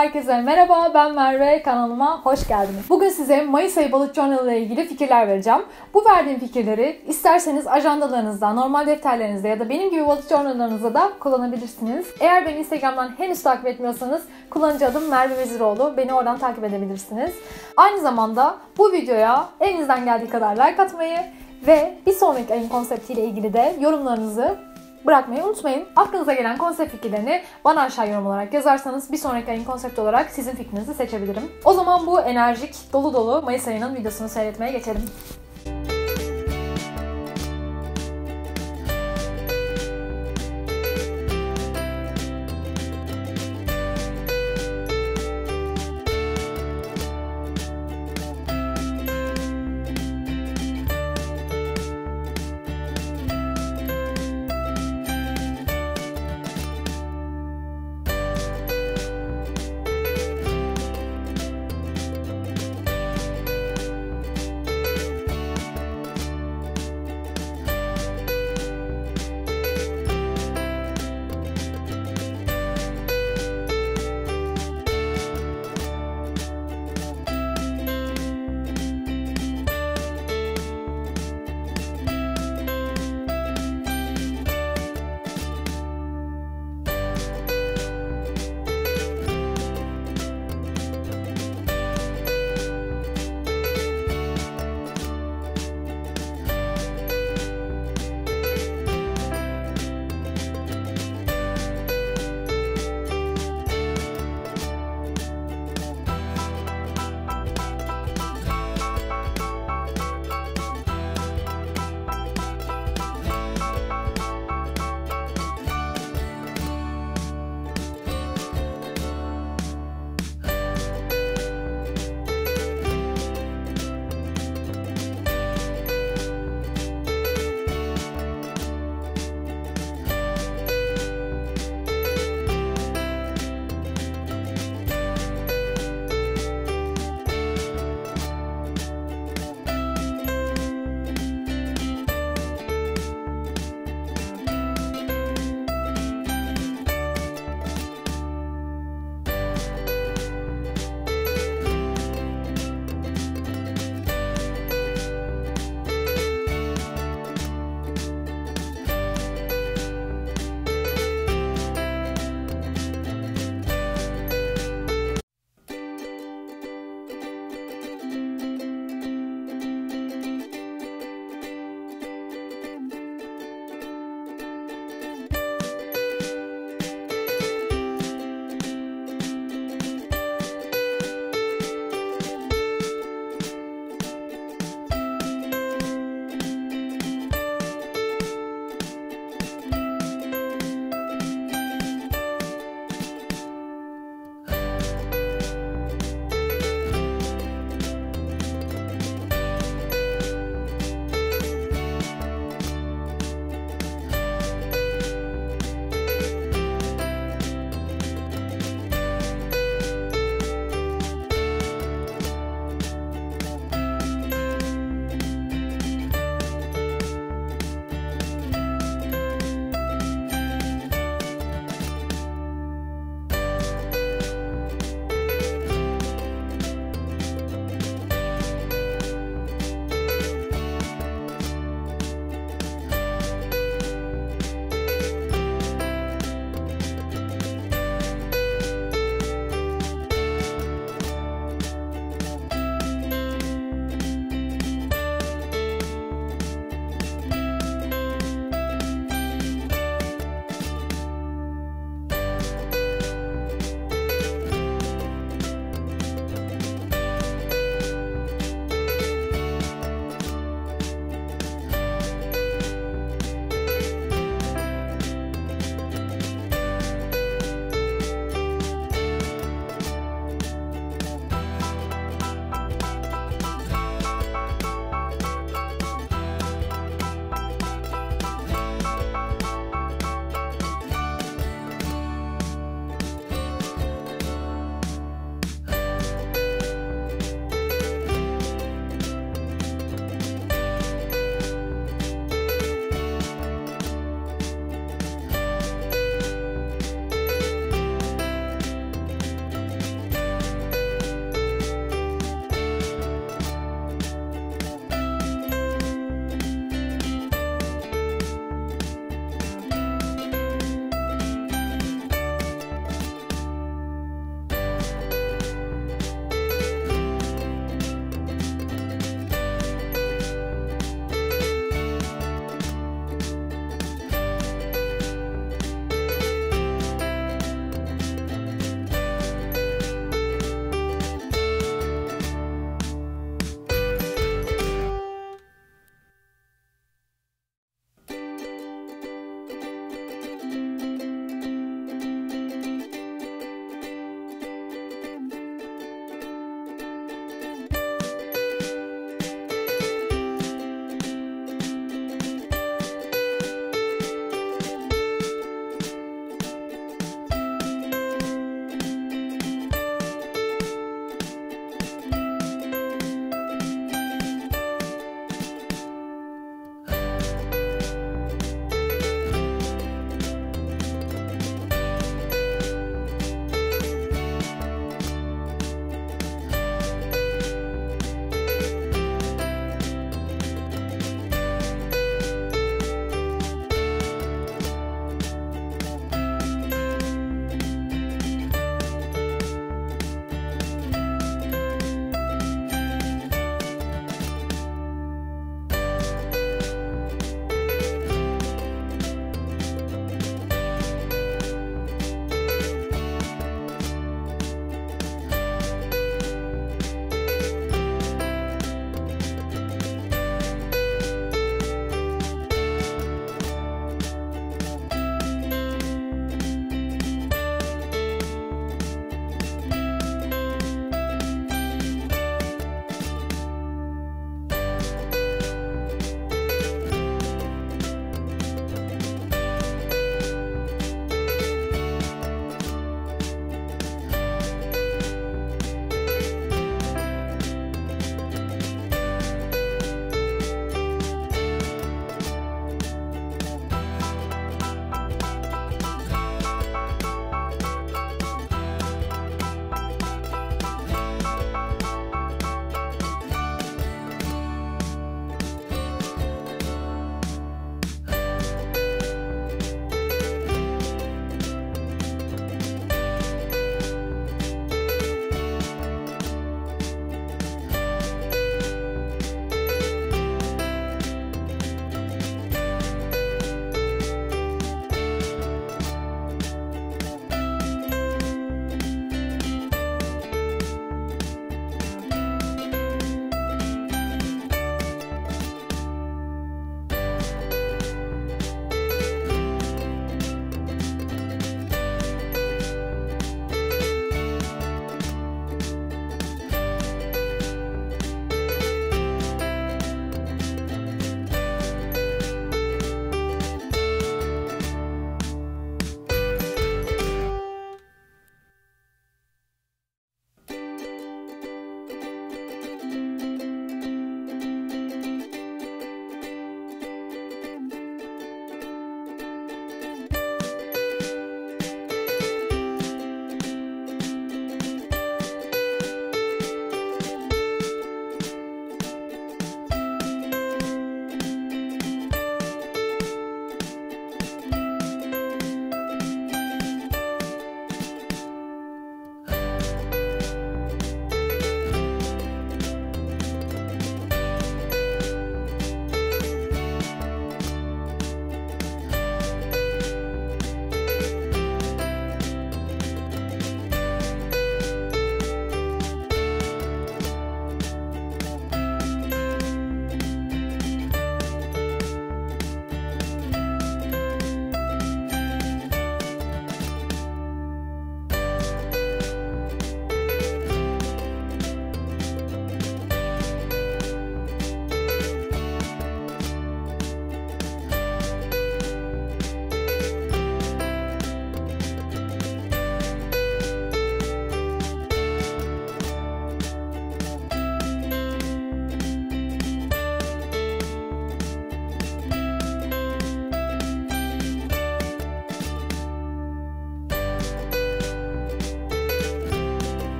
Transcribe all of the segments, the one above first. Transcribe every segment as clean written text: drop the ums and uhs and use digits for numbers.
Herkese merhaba, ben Merve, kanalıma hoş geldiniz. Bugün size Mayıs ayı balık journal ile ilgili fikirler vereceğim. Bu verdiğim fikirleri isterseniz ajandalarınızda, normal defterlerinizde ya da benim gibi balık journallarınızda da kullanabilirsiniz. Eğer beni Instagram'dan henüz takip etmiyorsanız kullanıcı adım Merve Veziroğlu. Beni oradan takip edebilirsiniz. Aynı zamanda bu videoya elinizden geldiği kadar like atmayı ve bir sonraki ayın konseptiyle ilgili de yorumlarınızı bırakmayı unutmayın. Aklınıza gelen konsept fikirlerini bana aşağı yorum olarak yazarsanız bir sonraki ayın konsepti olarak sizin fikrinizi seçebilirim. O zaman bu enerjik, dolu dolu Mayıs ayının videosunu seyretmeye geçelim.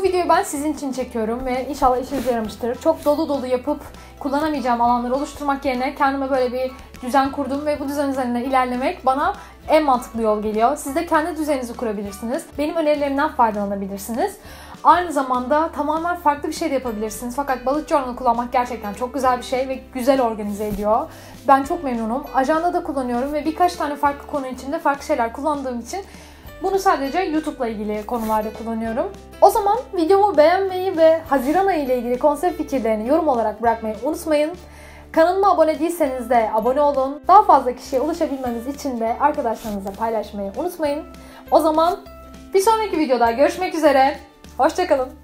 videoyu ben sizin için çekiyorum ve inşallah işinize yaramıştır. Çok dolu dolu yapıp kullanamayacağım alanları oluşturmak yerine kendime böyle bir düzen kurdum ve bu düzen üzerinden ilerlemek bana en mantıklı yol geliyor. Siz de kendi düzeninizi kurabilirsiniz. Benim önerilerimden faydalanabilirsiniz. Aynı zamanda tamamen farklı bir şey de yapabilirsiniz. Fakat bullet journal kullanmak gerçekten çok güzel bir şey ve güzel organize ediyor. Ben çok memnunum. Ajanda da kullanıyorum ve birkaç tane farklı konu içinde farklı şeyler kullandığım için bunu sadece YouTube'la ilgili konularda kullanıyorum. O zaman videomu beğenmeyi ve Haziran ayı ile ilgili konsept fikirlerini yorum olarak bırakmayı unutmayın. Kanalıma abone değilseniz de abone olun. Daha fazla kişiye ulaşabilmemiz için de arkadaşlarınızla paylaşmayı unutmayın. O zaman bir sonraki videoda görüşmek üzere. Hoşça kalın.